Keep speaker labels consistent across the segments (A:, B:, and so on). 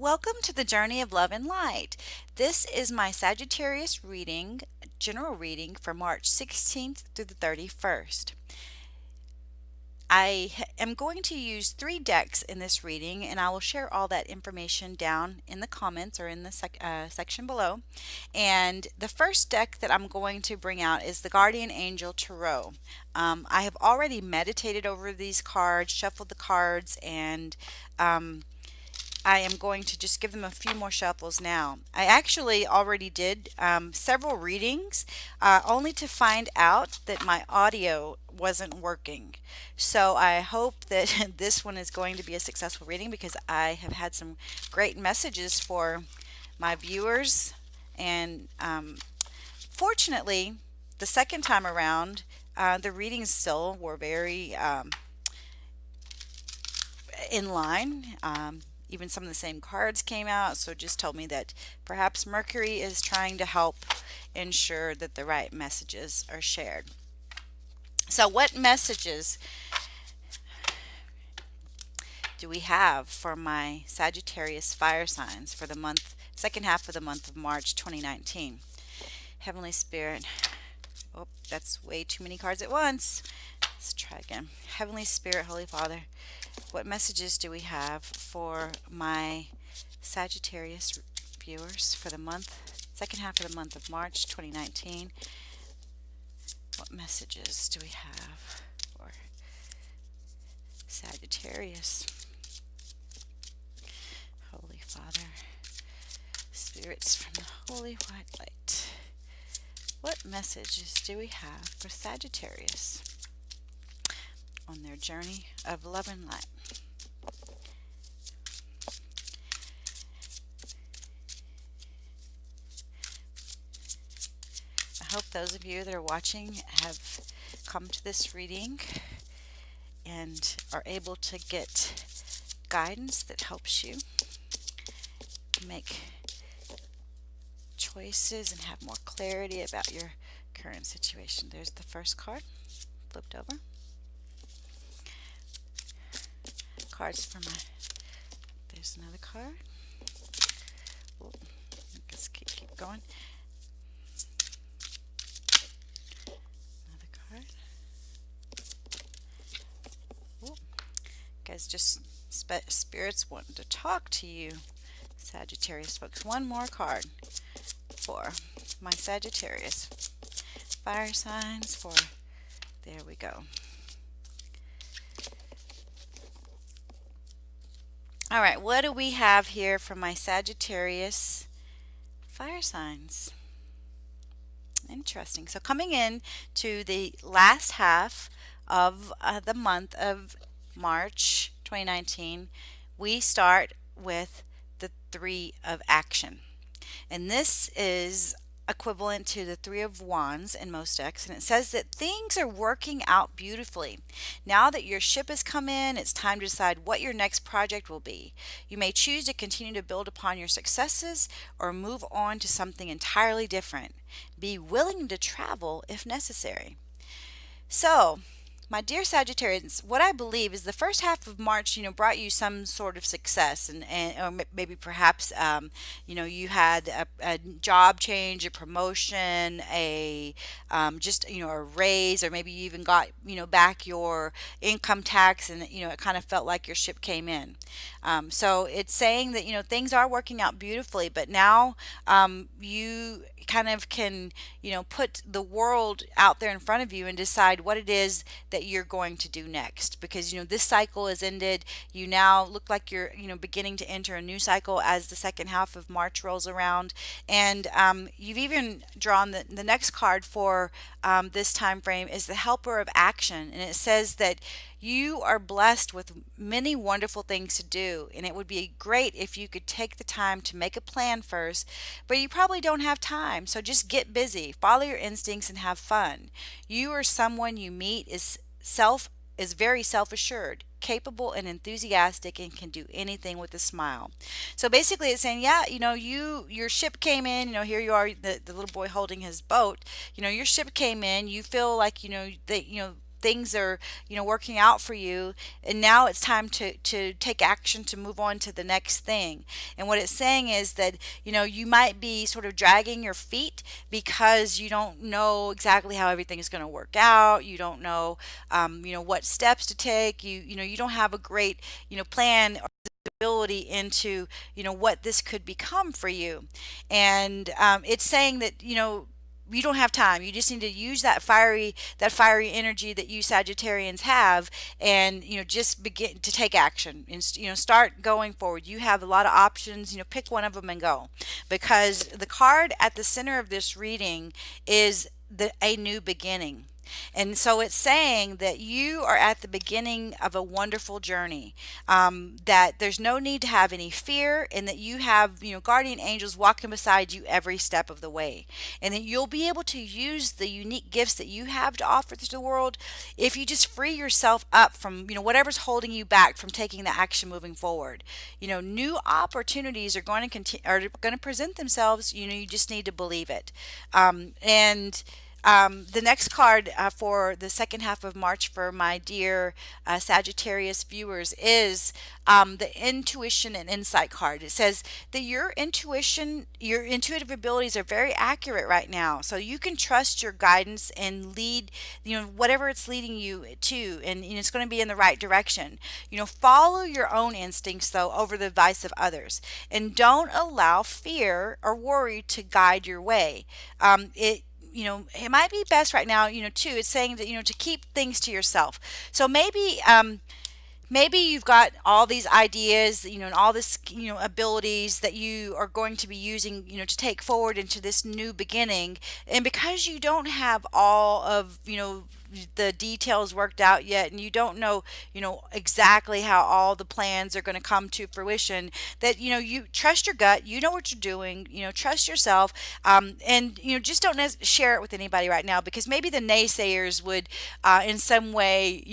A: Welcome to the Journey of Love and Light. This is my Sagittarius reading, general reading for March 16th through the 31st. I am going to use 3 decks in this reading, and I will share all that information down in the comments or in the section below. And the first deck that I'm going to bring out is the Guardian Angel Tarot. I have already meditated over these cards, shuffled the cards, and I am going to just give them a few more shuffles now. I actually already did several readings only to find out that my audio wasn't working. So I hope that this one is going to be a successful reading because I have had some great messages for my viewers. And fortunately, the second time around, the readings still were very in line. Even some of the same cards came out, so it just told me that perhaps Mercury is trying to help ensure that the right messages are shared. So what messages do we have for my Sagittarius fire signs for the second half of the month of March 2019? Heavenly Spirit. Oh, that's way too many cards at once. Let's try again. Heavenly Spirit, Holy Father, what messages do we have for my Sagittarius viewers for the second half of the month of March 2019? What messages do we have for Sagittarius? Holy Father, spirits from the Holy White Light, what messages do we have for Sagittarius on their journey of love and light? I hope those of you that are watching have come to this reading and are able to get guidance that helps you make choices and have more clarity about your current situation. There's the first card, flipped over. Cards for my, there's another card. Oh, let's keep going. Another card. Oh, guys, just spirits wanting to talk to you, Sagittarius folks. One more card for my Sagittarius fire signs for, there we go. All right, what do we have here for my Sagittarius fire signs? Interesting. So coming in to the last half of the month of March 2019, we start with the 3 of action. And this is equivalent to the 3 of Wands in most decks, and it says that things are working out beautifully. Now that your ship has come in, it's time to decide what your next project will be. You may choose to continue to build upon your successes or move on to something entirely different. Be willing to travel if necessary. So, my dear Sagittarians, what I believe is the first half of March, brought you some sort of success, and or maybe perhaps, you had a job change, a promotion, just, a raise, or maybe you even got, back your income tax, and, it kind of felt like your ship came in. So it's saying that, things are working out beautifully, but now you kind of can, put the world out there in front of you and decide what it is that you're going to do next, because this cycle is ended. You now look like you're beginning to enter a new cycle as the second half of March rolls around, and you've even drawn the next card for this time frame is the Helper of Action, and it says that you are blessed with many wonderful things to do, and it would be great if you could take the time to make a plan first, but you probably don't have time. So just get busy, follow your instincts, and have fun. You or someone you meet is very self-assured, capable, and enthusiastic, and can do anything with a smile. So basically it's saying, yeah, your ship came in, here you are, the little boy holding his boat, your ship came in, you feel like, that, things are, working out for you, and now it's time to take action to move on to the next thing. And what it's saying is that, you might be sort of dragging your feet because you don't know exactly how everything is going to work out. You don't know, what steps to take. You don't have a great, plan or ability into, what this could become for you. And it's saying that, you don't have time. You just need to use that fiery energy that you Sagittarians have, and just begin to take action and start going forward. You have a lot of options. Pick one of them and go, because the card at the center of this reading is a new beginning. And so it's saying that you are at the beginning of a wonderful journey, that there's no need to have any fear, and that you have, guardian angels walking beside you every step of the way. And that you'll be able to use the unique gifts that you have to offer to the world if you just free yourself up from, whatever's holding you back from taking the action moving forward. New opportunities are going to are going to present themselves. You just need to believe it. And the next card for the second half of March for my dear Sagittarius viewers is the intuition and insight card. It says that your intuitive abilities are very accurate right now. So you can trust your guidance and lead, whatever it's leading you to, and it's going to be in the right direction. Follow your own instincts, though, over the advice of others. And don't allow fear or worry to guide your way. It might be best right now, too. It's saying that, to keep things to yourself. So maybe you've got all these ideas, and all this, abilities that you are going to be using, to take forward into this new beginning. And because you don't have all of, the details worked out yet, and you don't know, exactly how all the plans are going to come to fruition, that, you trust your gut, know what you're doing, trust yourself, and, just don't share it with anybody right now, because maybe the naysayers would, in some way,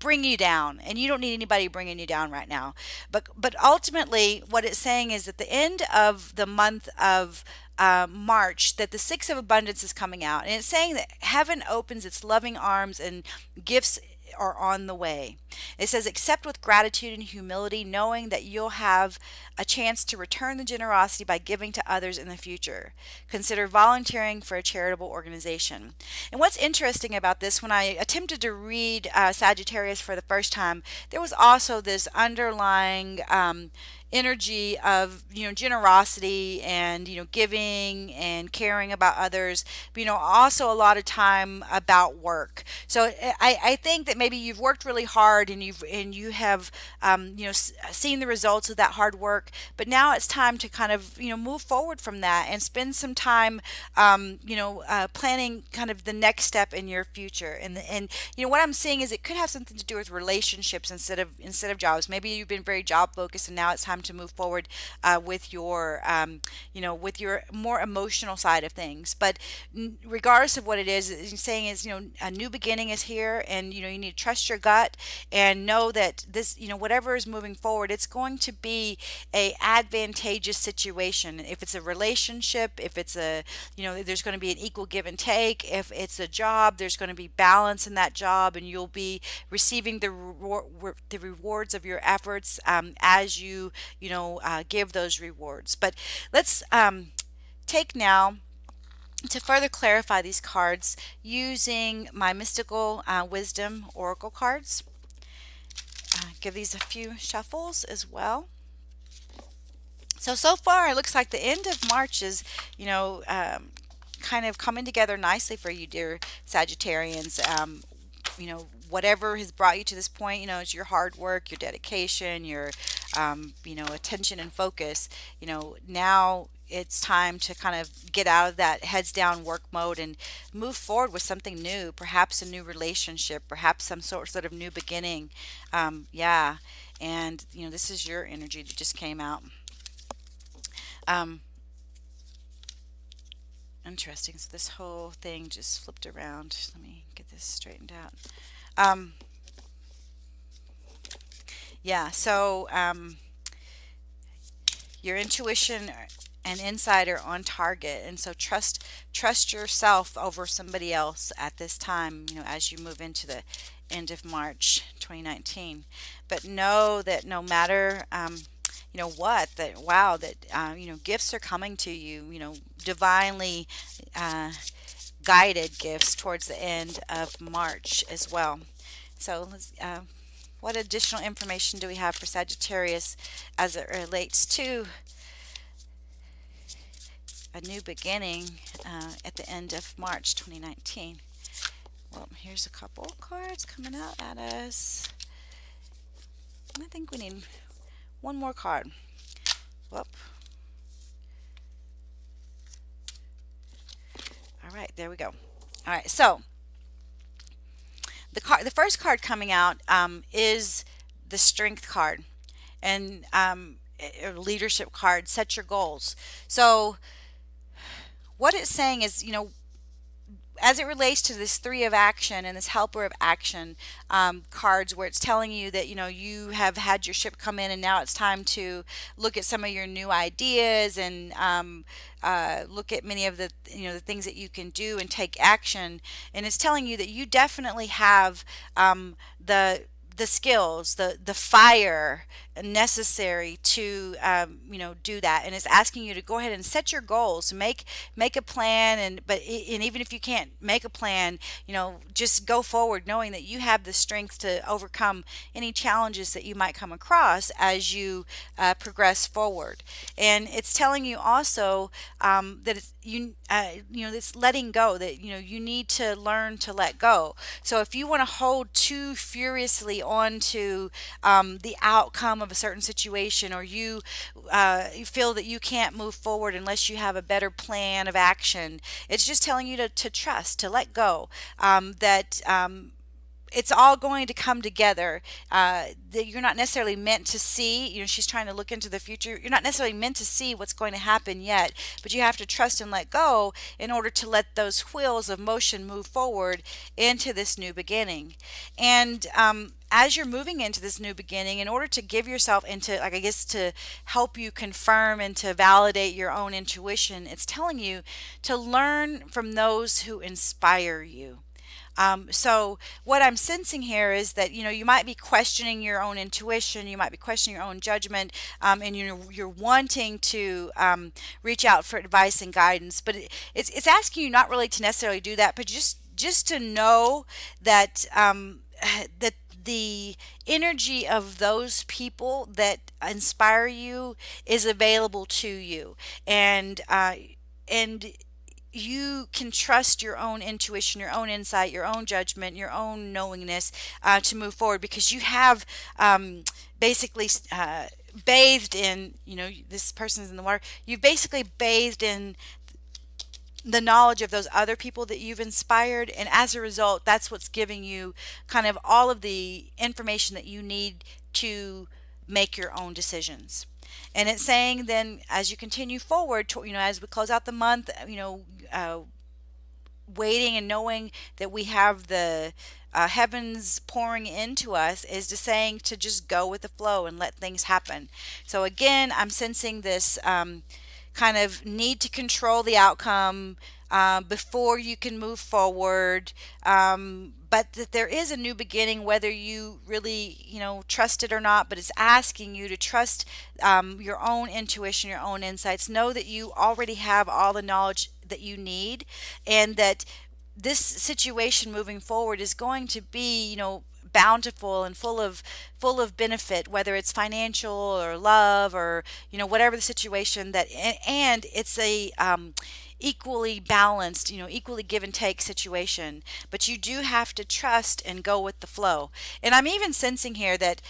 A: bring you down, and you don't need anybody bringing you down right now. But ultimately what it's saying is at the end of the month of March, that the Six of Abundance is coming out, and it's saying that heaven opens its loving arms and gifts are on the way. It says, accept with gratitude and humility, knowing that you'll have a chance to return the generosity by giving to others in the future. Consider volunteering for a charitable organization. And what's interesting about this, when I attempted to read Sagittarius for the first time, there was also this underlying energy of generosity and giving and caring about others, but also a lot of time about work. So I think that maybe you've worked really hard, and you have seen the results of that hard work, but now it's time to kind of move forward from that and spend some time planning kind of the next step in your future. And what I'm seeing is it could have something to do with relationships instead of jobs. Maybe you've been very job focused, and now it's time to move forward with your with your more emotional side of things. But regardless of what it is, it's saying is a new beginning is here, and you need to trust your gut and know that this whatever is moving forward, it's going to be a advantageous situation. If it's a relationship, if it's a there's going to be an equal give and take. If it's a job, there's going to be balance in that job, and you'll be receiving the rewards of your efforts as you give those rewards. But let's take now to further clarify these cards using my mystical wisdom oracle cards. Give these a few shuffles as well. So far, it looks like the end of March is, kind of coming together nicely for you, dear Sagittarians. Whatever has brought you to this point, is your hard work, your dedication, your, attention and focus. Now it's time to kind of get out of that heads down work mode and move forward with something new, perhaps a new relationship, perhaps some sort of new beginning. Yeah. And, this is your energy that just came out. Interesting. So this whole thing just flipped around. Let me get this straightened out. Yeah, so your intuition an insider on target. And so trust yourself over somebody else at this time, as you move into the end of March 2019. But know that no matter what, that wow, that gifts are coming to you, divinely uh, guided gifts towards the end of March as well. So what additional information do we have for Sagittarius as it relates to a new beginning at the end of March 2019? Well, here's a couple cards coming out at us. I think we need one more card. Whoop. All right, there we go. All right, so the first card coming out is the Strength card, and a leadership card. Set your goals. So what it's saying is, as it relates to this three of action and this helper of action cards, where it's telling you that you have had your ship come in and now it's time to look at some of your new ideas and look at many of the things that you can do and take action. And it's telling you that you definitely have the skills, the fire necessary to do that. And it's asking you to go ahead and set your goals, make a plan, and even if you can't make a plan, just go forward knowing that you have the strength to overcome any challenges that you might come across as you progress forward. And it's telling you also that it's letting go, that you need to learn to let go. So if you want to hold too furiously on to the outcome of a certain situation, or you feel that you can't move forward unless you have a better plan of action, it's just telling you to trust, to let go, that it's all going to come together. That you're not necessarily meant to see. She's trying to look into the future. You're not necessarily meant to see what's going to happen yet, but you have to trust and let go in order to let those wheels of motion move forward into this new beginning. And as you're moving into this new beginning, in order to give yourself into, like, I guess, to help you confirm and to validate your own intuition, it's telling you to learn from those who inspire you. So what I'm sensing here is that you might be questioning your own intuition, you might be questioning your own judgment, and you're wanting to reach out for advice and guidance. But it's asking you not really to necessarily do that, but just to know that that the energy of those people that inspire you is available to you, and you can trust your own intuition, your own insight, your own judgment, your own knowingness to move forward, because you have basically bathed in, this person's in the water. You've basically bathed in the knowledge of those other people that you've inspired, and as a result, that's what's giving you kind of all of the information that you need to make your own decisions. And it's saying then, as you continue forward, as we close out the month, waiting and knowing that we have the heavens pouring into us, is to saying to just go with the flow and let things happen. So again, I'm sensing this kind of need to control the outcome before you can move forward. But that there is a new beginning, whether you really, trust it or not. But it's asking you to trust your own intuition, your own insights. Know that you already have all the knowledge that you need, and that this situation moving forward is going to be, bountiful and full of benefit, whether it's financial or love or whatever the situation, that and it's a equally balanced, equally give and take situation. But you do have to trust and go with the flow. And I'm even sensing here that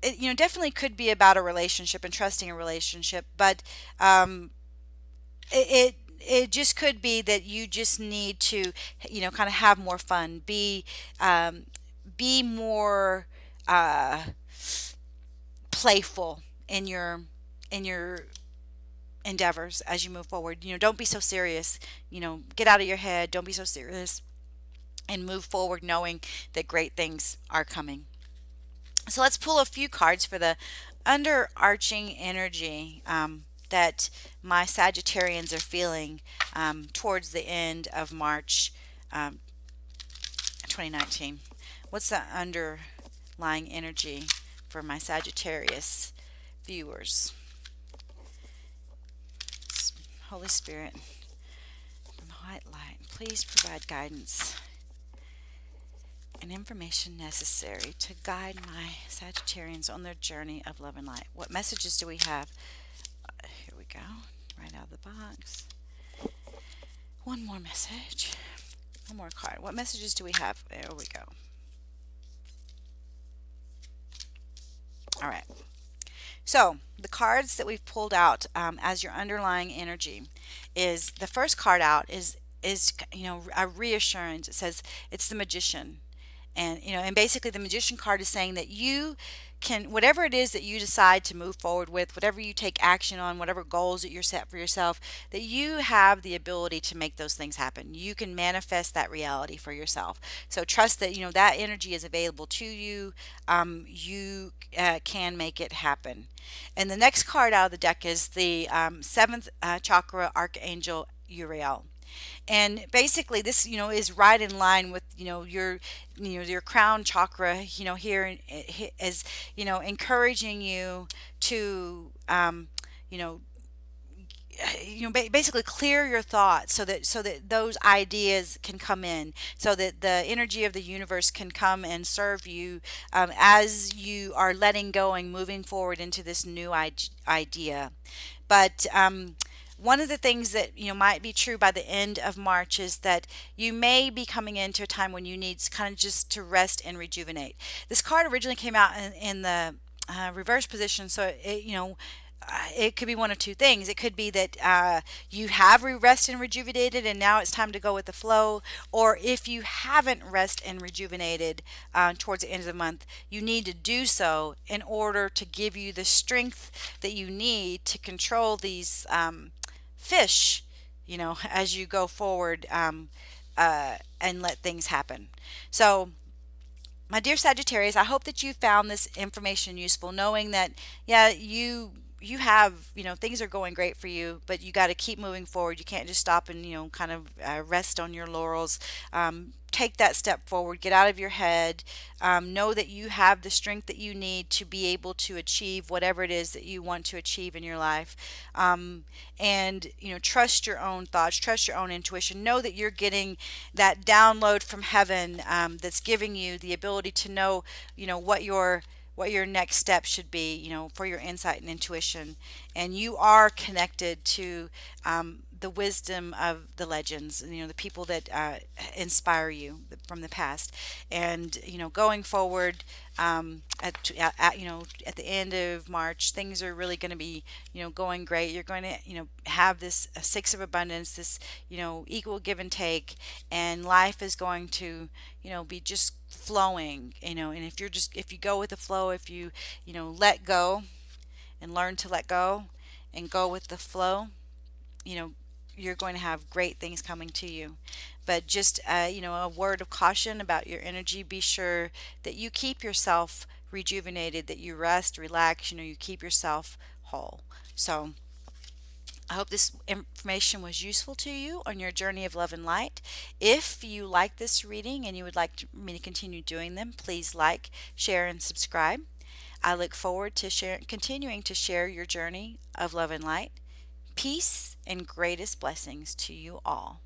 A: it, definitely could be about a relationship and trusting a relationship, but it just could be that you just need to kind of have more fun, be more playful in your endeavors as you move forward. Don't be so serious. Get out of your head. Don't be so serious, and move forward knowing that great things are coming. So let's pull a few cards for the underarching energy that my Sagittarians are feeling towards the end of March um, 2019? What's the underlying energy for my Sagittarius viewers? Holy Spirit, white light, please provide guidance and information necessary to guide my Sagittarians on their journey of love and light. What messages do we have? Here we go, right out of the box. One more message. One more card. What messages do we have? There we go. All right. So the cards that we've pulled out as your underlying energy is the first card out is a reassurance. It says it's the Magician. And basically the Magician card is saying that you can, whatever it is that you decide to move forward with, whatever you take action on, whatever goals that you're set for yourself, that you have the ability to make those things happen. You can manifest that reality for yourself. So trust that that energy is available to you. You can make it happen. And the next card out of the deck is the seventh chakra archangel Uriel. And basically this is right in line with your crown chakra here is encouraging you to basically clear your thoughts so that those ideas can come in, so that the energy of the universe can come and serve you as you are letting go and moving forward into this new idea. But one of the things that might be true by the end of March is that you may be coming into a time when you need kind of just to rest and rejuvenate. This card originally came out in the reverse position, so it could be one of two things. It could be that you have rested and rejuvenated and now it's time to go with the flow, or if you haven't rested and rejuvenated towards the end of the month, you need to do so in order to give you the strength that you need to control these fish as you go forward and let things happen. So my dear Sagittarius, I hope that you found this information useful, knowing that you have things are going great for you, but you got to keep moving forward. You can't just stop and kind of rest on your laurels. Take that step forward, get out of your head, know that you have the strength that you need to be able to achieve whatever it is that you want to achieve in your life. And trust your own thoughts, trust your own intuition, know that you're getting that download from heaven that's giving you the ability to know what your next step should be for your insight and intuition. And you are connected to the wisdom of the legends, the people that inspire you from the past. And going forward at the end of March, things are really going to be going great. You're going to have this six of abundance, this equal give and take, and life is going to be just flowing. And if you go with the flow, if you let go and learn to let go and go with the flow, you're going to have great things coming to you. But just a word of caution about your energy: be sure that you keep yourself rejuvenated, that you rest, relax, you keep yourself whole. So I hope this information was useful to you on your journey of love and light. If you like this reading and you would like me to continue doing them, please like, share, and subscribe. I look forward to continuing to share your journey of love and light. Peace and greatest blessings to you all.